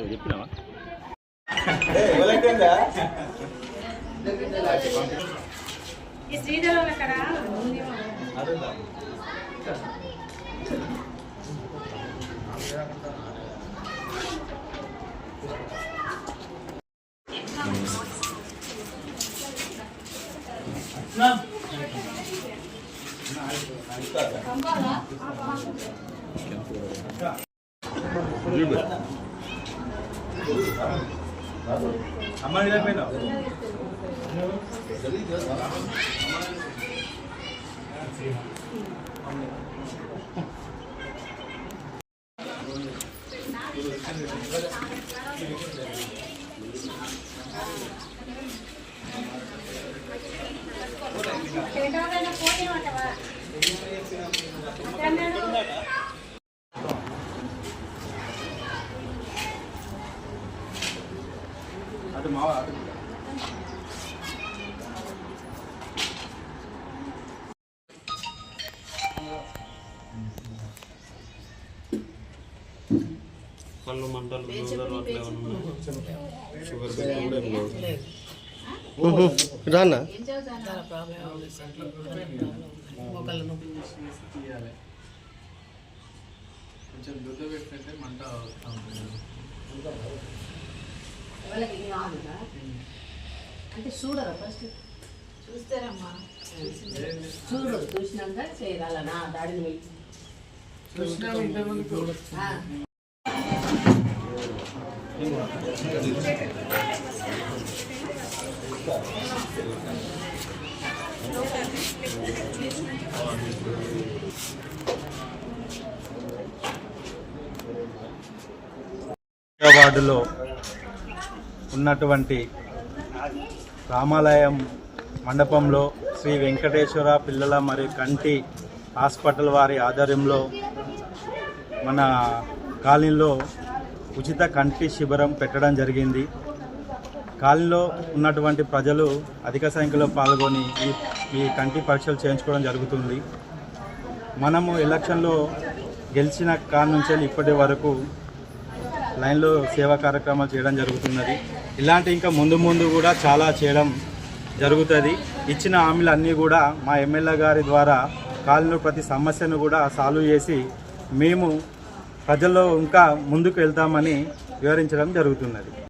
చెప్పినావా అమ్మాయి లేకపోయినా అది మావా కళ్ళు మంటలు షుగర్ రానా కొంచెం దుడ్డ పెట్టినట్టే మంట అంటే చూడరా ఫస్ట్ చూస్తారమ్మా చూడు చూసినాక చేయాల నా దాడిని వెళ్ళి వార్డులో ఉన్నటువంటి రామాలయం మండపంలో శ్రీ వెంకటేశ్వర పిల్లల మరియు కంటి హాస్పిటల్ వారి ఆధ్వర్యంలో మన కాలనీలో ఉచిత కంటి శిబిరం పెట్టడం జరిగింది. కాలనీలో ఉన్నటువంటి ప్రజలు అధిక సంఖ్యలో పాల్గొని ఈ కంటి పరీక్షలు చేయించుకోవడం జరుగుతుంది. మనము ఎలక్షన్లో గెలిచిన కాడ నుంచి ఇప్పటి వరకు లైన్లో సేవా కార్యక్రమాలు చేయడం జరుగుతున్నది. ఇలాంటి ఇంకా ముందు కూడా చాలా చేయడం జరుగుతుంది. ఇచ్చిన హామీలన్నీ కూడా మా ఎమ్మెల్యే గారి ద్వారా కాలనీలో ప్రతి సమస్యను కూడా సాల్వ్ చేసి మేము ప్రజల్లో ఇంకా ముందుకు వెళ్తామని వివరించడం జరుగుతున్నది.